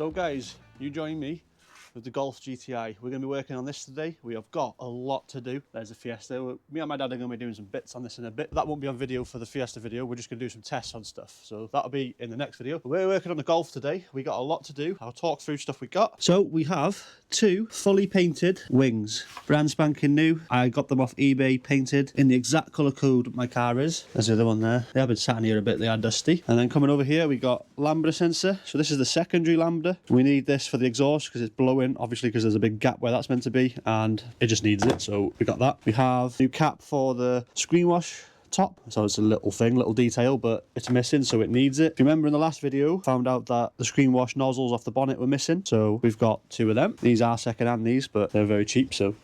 So guys, you join me with the Golf GTI. We're going to be working on this today. We have got a lot to do. There's a Fiesta. Me and my dad are going to be doing some bits on this in a bit. That won't be on video for the Fiesta video. We're just going to do some tests on stuff. So that'll be in the next video. We're working on the Golf today. We got a lot to do. I'll talk through stuff we got. So we have two fully painted wings. Brand spanking new. I got them off eBay, painted in the exact colour code my car is. There's the other one there. They have been sat in here a bit. They are dusty. And then coming over here, we got lambda sensor. So this is the secondary lambda. We need this for the exhaust because it's blowing, obviously, because there's a big gap where that's meant to be, and it just needs it. So we got that. We have new cap for the screen wash top, so it's a little thing, little detail, but it's missing, so it needs it. If you remember in the last video, found out that the screen wash nozzles off the bonnet were missing, so we've got two of them. These are second hand, these, but they're very cheap, so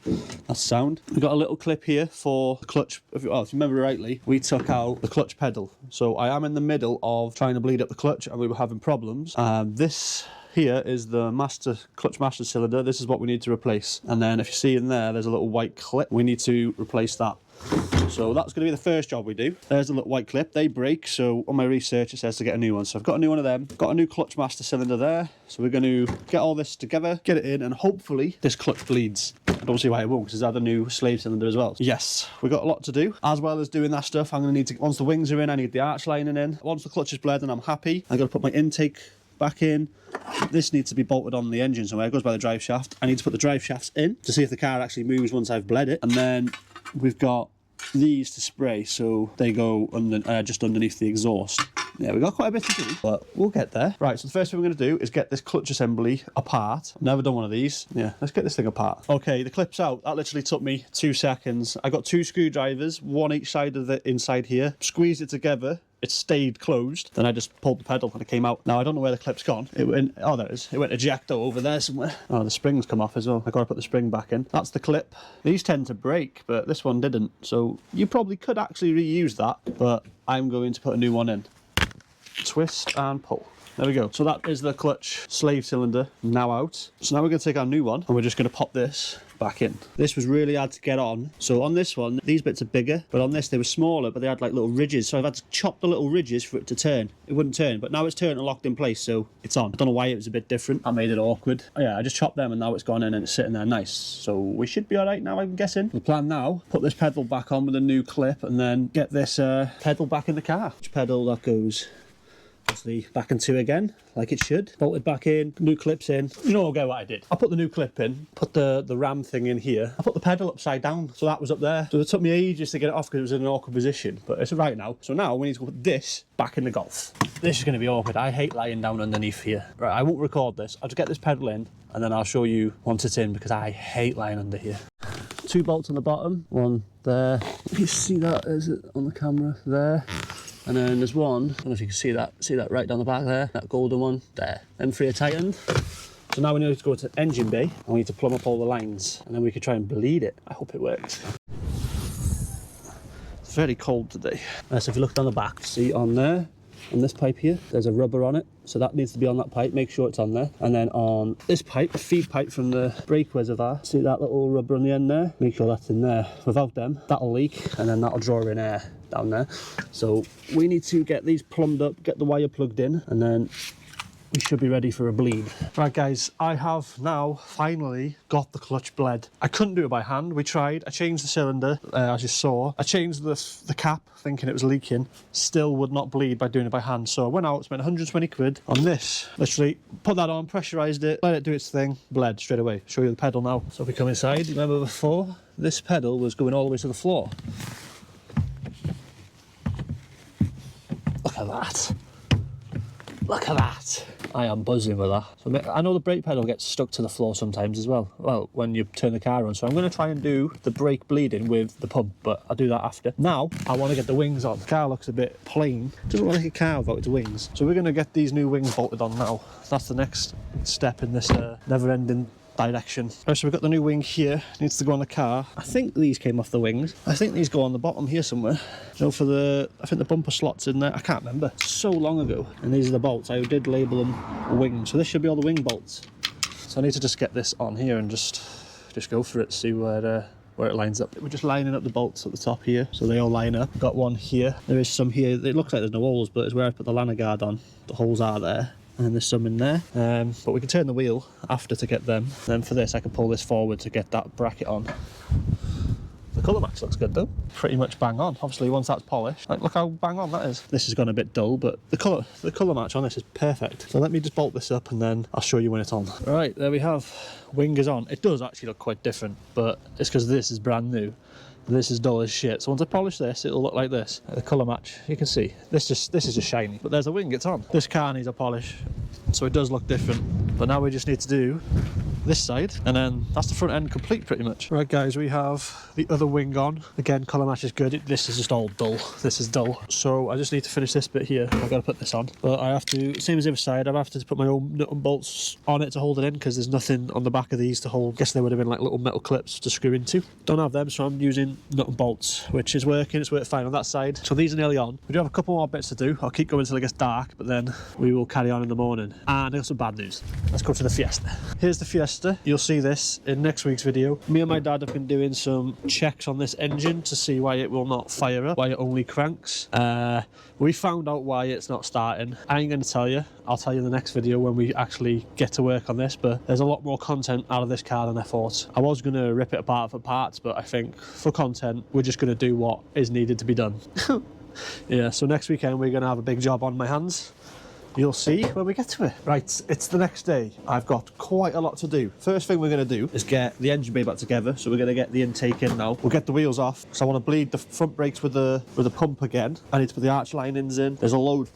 that's sound. We've got a little clip here for the clutch. If you remember rightly, we took out the clutch pedal, so I am in the middle of trying to bleed up the clutch and we were having problems. This here is the clutch master cylinder. This is what we need to replace, and then if you see in there's a little white clip. We need to replace that. So that's going to be the first job we do. There's a little white clip. They break, so on my research it says to get a new one. So I've got a new one of them. Got a new clutch master cylinder there. So we're going to get all this together, get it in, and hopefully this clutch bleeds. I don't see why it won't, because it's had a new slave cylinder as well. So yes, we've got a lot to do. As well as doing that stuff, I'm going to need to, once the wings are in, I need the arch lining in. Once the clutch is bled and I'm happy, I'm going to put my intake back in. This needs to be bolted on the engine somewhere. It goes by the drive shaft. I need to put the drive shafts in to see if the car actually moves once I've bled it. And then we've got these to spray, so they go under, just underneath the exhaust. Yeah, we've got quite a bit to do, but we'll get there. Right, so the first thing we're going to do is get this clutch assembly apart. I've never done one of these. Yeah, let's get this thing apart. Okay, the clip's out. That literally took me 2 seconds. I got 2 screwdrivers, one each side of the inside here. Squeezed it together. It stayed closed. Then I just pulled the pedal and it came out. Now I don't know where the clip's gone. It went, oh there it is. It went ejecto over there somewhere. Oh, the spring's come off as well. I gotta put the spring back in. That's the clip. These tend to break, but this one didn't. So you probably could actually reuse that, but I'm going to put a new one in. Twist and pull. There we go. So that is the clutch slave cylinder now out. So now we're going to take our new one and we're just going to pop this back in. This was really hard to get on. So on this one, these bits are bigger, but on this they were smaller, but they had like little ridges. So I've had to chop the little ridges for it to turn. It wouldn't turn, but now it's turned and locked in place, so it's on. I don't know why it was a bit different. That made it awkward. Oh yeah, I just chopped them and now it's gone in and it's sitting there nice. So we should be all right now, I'm guessing. The plan now, put this pedal back on with a new clip and then get this pedal back in the car. Which pedal that goes? Obviously back in 2 again, like it should. Bolted back in, new clips in. You know, I'll get what I did. I put the new clip in, put the ram thing in here. I put the pedal upside down, so that was up there. So it took me ages to get it off because it was in an awkward position, but it's right now. So now we need to put this back in the Golf. This is going to be awkward. I hate lying down underneath here. Right, I won't record this. I'll just get this pedal in and then I'll show you once it's in because I hate lying under here. 2 bolts on the bottom, one there. You see that, is it on the camera? There. And then there's one, I don't know if you can see that right down the back there, that golden one, there. Them 3 are tightened. So now we need to go to engine bay and we need to plumb up all the lines and then we can try and bleed it. I hope it works. It's very cold today. So if you look down the back, see on there, on this pipe here, there's a rubber on it. So that needs to be on that pipe, make sure it's on there. And then on this pipe, the feed pipe from the brake reservoir, see that little rubber on the end there? Make sure that's in there. Without them, that'll leak and then that'll draw in air down there. So we need to get these plumbed up, get the wire plugged in, and then we should be ready for a bleed. Right guys, I have now finally got the clutch bled. I couldn't do it by hand. We tried. I changed the cylinder, as you saw. I changed the cap, thinking it was leaking. Still would not bleed by doing it by hand. So I went out, spent 120 quid on this. Literally put that on, pressurised it, let it do its thing, bled straight away. Show you the pedal now. So if we come inside, remember before, this pedal was going all the way to the floor. Look at that. Look at that. I am buzzing with that. So I know the brake pedal gets stuck to the floor sometimes as well. Well, when you turn the car on. So I'm going to try and do the brake bleeding with the pump, but I'll do that after. Now, I want to get the wings on. The car looks a bit plain. Doesn't look like a car without its wings. So we're going to get these new wings bolted on now. That's the next step in this never-ending direction. Right, so we've got the new wing here, needs to go on the car. I think these came off the wings. I think these go on the bottom here somewhere. You know, for the, I think the bumper slot's in there. I can't remember. It's so long ago. And these are the bolts. I did label them wings. So this should be all the wing bolts. So I need to just get this on here and just go for it, see where it lines up. We're just lining up the bolts at the top here, so they all line up. Got one here. There is some here. It looks like there's no holes, but it's where I put the lanyard guard on. The holes are there. and there's some in there. But we can turn the wheel after to get them. Then for this, I can pull this forward to get that bracket on. The colour match looks good though. Pretty much bang on. Obviously once that's polished, like look how bang on that is. This has gone a bit dull, but the colour match on this is perfect. So let me just bolt this up and then I'll show you when it's on. Right, there we have. Wing is on. It does actually look quite different, but it's because this is brand new. This is dull as shit. So once I polish this, it'll look like this. The colour match, you can see. This is just shiny. But there's a wing, it's on. This car needs a polish, so it does look different. But now we just need to do this side, and then that's the front end complete pretty much. Right guys, we have the other wing on. Again, colour match is good. This is just all dull. This is dull. So I just need to finish this bit here. I've got to put this on. But I have to, same as the other side, I have to put my own nut and bolts on it to hold it in, because there's nothing on the back of these to hold. I guess there would have been like little metal clips to screw into. Don't have them, so I'm using nut and bolts, which is working. It's worked fine on that side. So these are nearly on. We do have a couple more bits to do. I'll keep going until it gets dark, but then we will carry on in the morning. And I got some bad news. Let's go to the Fiesta. Here's the Fiesta. You'll see this in next week's video. Me and my dad have been doing some checks on this engine to see why it will not fire up, why it only cranks. We found out why it's not starting. I ain't going to tell you. I'll tell you in the next video when we actually get to work on this, but there's a lot more content out of this car than I thought. I was going to rip it apart for parts, but I think for content, we're just going to do what is needed to be done. Yeah, so next weekend we're going to have a big job on my hands. You'll see when we get to it. Right, it's the next day. I've got quite a lot to do. First thing we're going to do is get the engine bay back together. So we're going to get the intake in now. We'll get the wheels off. So I want to bleed the front brakes with the pump again. I need to put the arch linings in. There's loads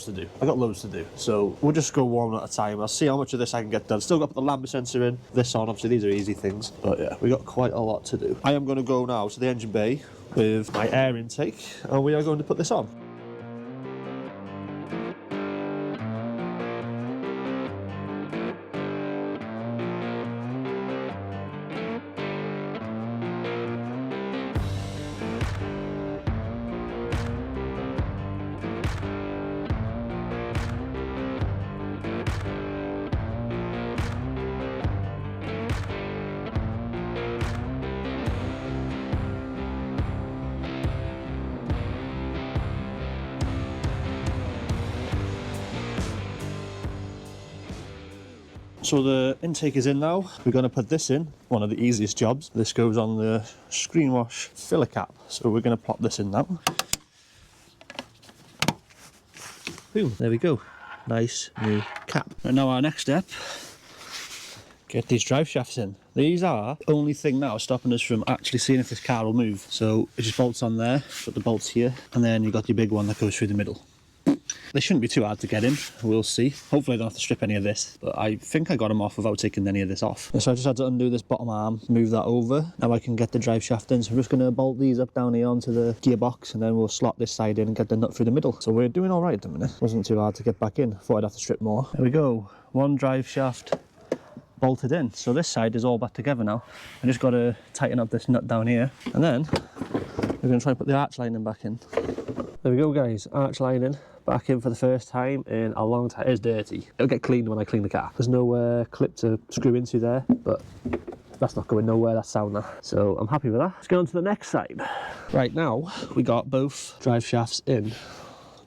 to do. I got loads to do. So we'll just go one at a time. I'll see how much of this I can get done. Still got to put the lambda sensor in. This on. Obviously these are easy things. But yeah, we got quite a lot to do. I am going to go now to the engine bay with my air intake. And we are going to put this on. So the intake is in now. We're going to put this in, one of the easiest jobs. This goes on the screen wash filler cap. So we're going to plop this in now. Boom, there we go. Nice new cap. And now our next step, get these drive shafts in. These are the only thing now stopping us from actually seeing if this car will move. So it just bolts on there, put the bolts here, and then you've got your big one that goes through the middle. They shouldn't be too hard to get in, we'll see. Hopefully I don't have to strip any of this, but I think I got them off without taking any of this off. So I just had to undo this bottom arm, move that over. Now I can get the drive shaft in, so I'm just going to bolt these up down here onto the gearbox, and then we'll slot this side in and get the nut through the middle. So we're doing all right at the minute. Wasn't too hard to get back in. Thought I'd have to strip more. There we go. One drive shaft bolted in. So this side is all back together now. I just got to tighten up this nut down here, and then we're going to try and put the arch lining back in. There we go guys, arch lining back in for the first time in a long time. It's dirty. It'll get cleaned when I clean the car. There's no clip to screw into there, but that's not going nowhere, that's sound there. So I'm happy with that. Let's get on to the next side. Right, now we got both drive shafts in.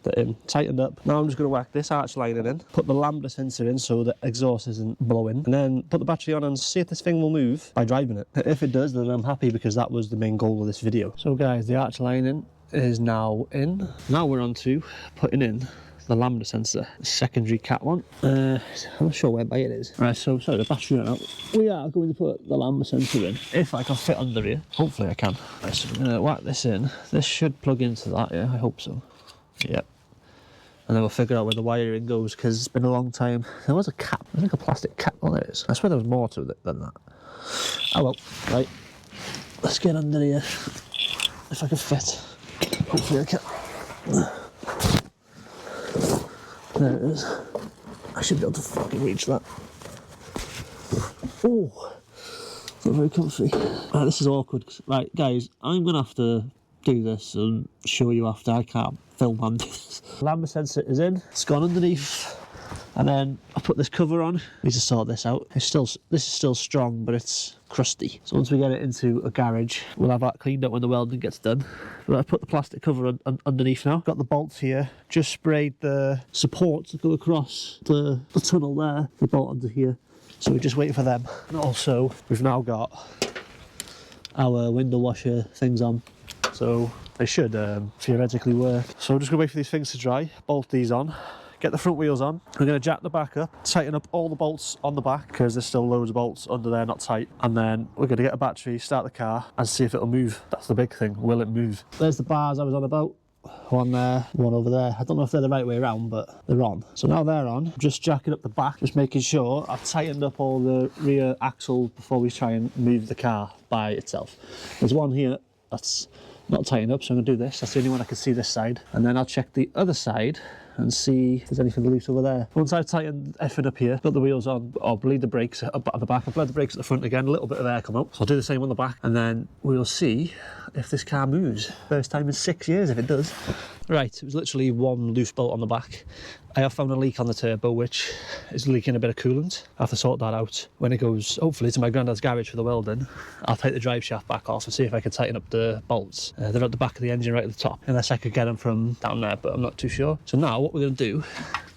They're in, tightened up. Now I'm just going to whack this arch lining in, put the lambda sensor in so the exhaust isn't blowing, and then put the battery on and see if this thing will move by driving it. If it does, then I'm happy, because that was the main goal of this video. So guys, the arch lining is now in. Now we're on to putting in the lambda sensor, the secondary cat one. I'm not sure whereby it is. Right, so sorry, the battery ran out. We are going to put the lambda sensor in, if I can fit under here. Hopefully I can. Right, so I'm going to whack this in. This should plug into that, yeah, I hope so. Yep. And then we'll figure out where the wiring goes, because it's been a long time. There was a cap, there's like a plastic cap. Oh, there it is. I swear there was more to it than that. Oh well, right. Let's get under here, if I can fit. Hopefully I can. There it is. I should be able to fucking reach that. Oh, not very comfy. Right, this is awkward. Right, guys, I'm going to have to do this and show you after. I can't film and do this. Lambda sensor is in. It's gone underneath And then I put this cover on. Need to sort this out. This is still strong, but it's crusty. So once we get it into a garage, we'll have that cleaned up when the welding gets done. But I've put the plastic cover underneath now. Got the bolts here. Just sprayed the supports that go across the tunnel there. The bolt onto here. So we're just waiting for them. And also, we've now got our window washer things on. So they should theoretically work. So we're just going to wait for these things to dry, bolt these on, get the front wheels on. We're going to jack the back up, tighten up all the bolts on the back because there's still loads of bolts under there not tight. And then we're going to get a battery, start the car and see if it'll move. That's the big thing. Will it move? There's the bars I was on about. One there, one over there. I don't know if they're the right way around, but they're on. So now they're on. I'm just jacking up the back, just making sure I've tightened up all the rear axles before we try and move the car by itself. There's one here that's not tightened up, so I'm going to do this. That's the only one I can see this side. And then I'll check the other side and see if there's anything loose over there. Once I've tightened everything up here, put the wheels on, I'll bleed the brakes up at the back. I've bled the brakes at the front again, a little bit of air come out. So I'll do the same on the back, and then we'll see if this car moves. First time in 6 years if it does. Right, it was literally one loose bolt on the back. I have found a leak on the turbo, which is leaking a bit of coolant. I have to sort that out. When it goes, hopefully, to my granddad's garage for the welding, I'll take the drive shaft back off and see if I can tighten up the bolts. They're at the back of the engine right at the top, unless I could get them from down there, but I'm not too sure. So now what we're going to do,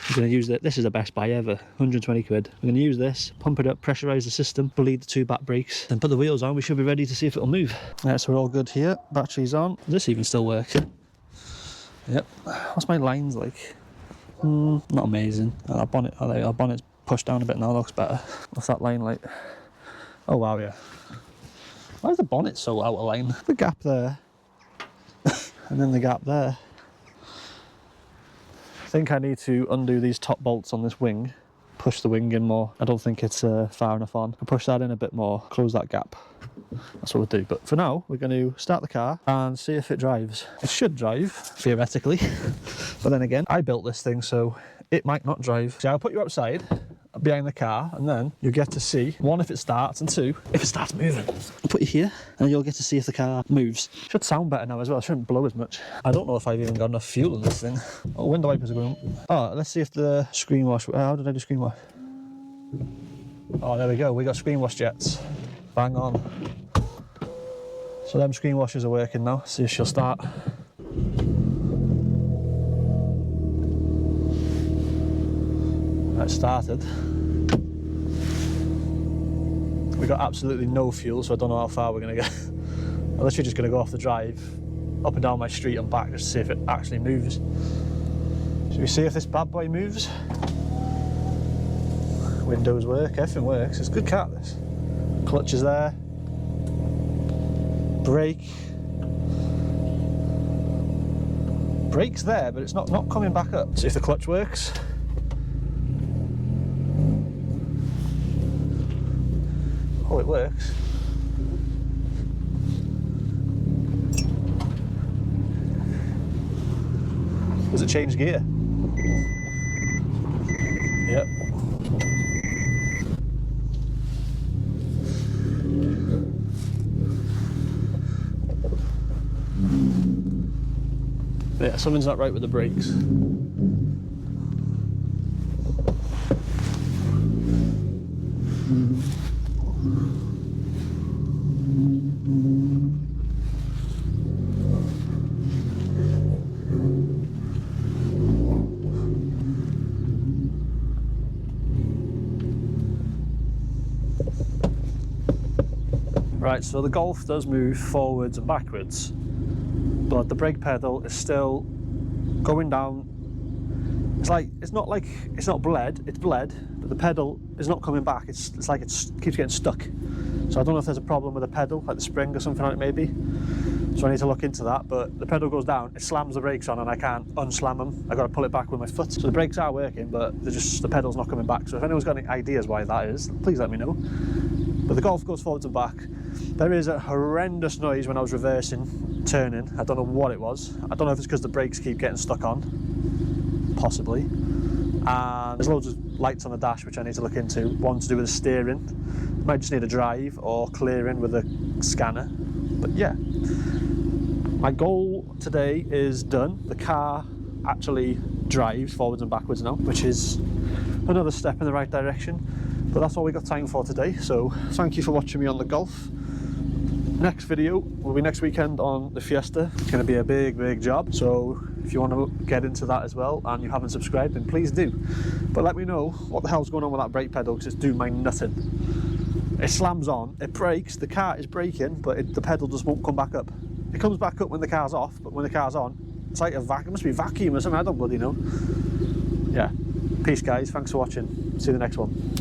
we're going to use this is the best buy ever, 120 quid. We're going to use this, pump it up, pressurise the system, bleed the two back brakes, then put the wheels on. We should be ready to see if it'll move. Right, so we're all good here. Battery's on. Does this even still work? Yep. What's my lines like? Not amazing. Our bonnet's pushed down a bit now, looks better. What's that line like? Oh wow, yeah. Why is the bonnet so out of line? The gap there, and then the gap there. I think I need to undo these top bolts on this wing, push the wing in more. I don't think it's far enough on. I'll push that in a bit more, close that gap. That's what we'll do. But for now, we're going to start the car and see if it drives. It should drive, theoretically. But then again, I built this thing, so it might not drive. So I'll put you outside, behind the car, and then you'll get to see, one, if it starts, and two, if it starts moving. I'll put you here, and you'll get to see if the car moves. Should sound better now as well. It shouldn't blow as much. I don't know if I've even got enough fuel in this thing. Oh, window wipers are going. Oh, let's see if the screen wash. How did I do screen wash? Oh, there we go. We got screen wash jets. Bang on. So them screen washers are working now. See if she'll start. Right, started. We got absolutely no fuel, so I don't know how far we're going to get. I'm literally just going to go off the drive, up and down my street and back, just to see if it actually moves. Should we see if this bad boy moves? Windows work, everything works. It's a good car, this. Clutch is there. Brake. Brake's there, but it's not coming back up. See if the clutch works. Oh, it works. Does it change gear? Yep. Yeah, something's not right with the brakes. Right, so the Golf does move forwards and backwards, but the brake pedal is still going down. It's not bled, it's bled, but the pedal is not coming back. It's like it keeps getting stuck. So I don't know if there's a problem with the pedal, like the spring or something like it maybe. So I need to look into that, but the pedal goes down, it slams the brakes on and I can't unslam them. I've got to pull it back with my foot. So the brakes are working, but the pedal's not coming back. So if anyone's got any ideas why that is, please let me know. But the Golf goes forwards and back. There is a horrendous noise when I was reversing, turning. I don't know what it was. I don't know if it's because the brakes keep getting stuck on, possibly. And there's loads of lights on the dash which I need to look into. One to do with the steering. Might just need a drive or clearing with a scanner. But yeah, my goal today is done. The car actually drives forwards and backwards now, which is another step in the right direction. But that's all we got time for today, so thank you for watching me on the Golf. Next video will be next weekend on the Fiesta. It's going to be a big job, so if you want to get into that as well and you haven't subscribed, then please do. But let me know what the hell's going on with that brake pedal, because it's doing my nutting. It slams on, it brakes, the car is braking, but the pedal just won't come back up. It comes back up when the car's off, but when the car's on, it's like a vacuum. It must be vacuum or something, I don't bloody know. Yeah, peace guys, thanks for watching. See you in the next one.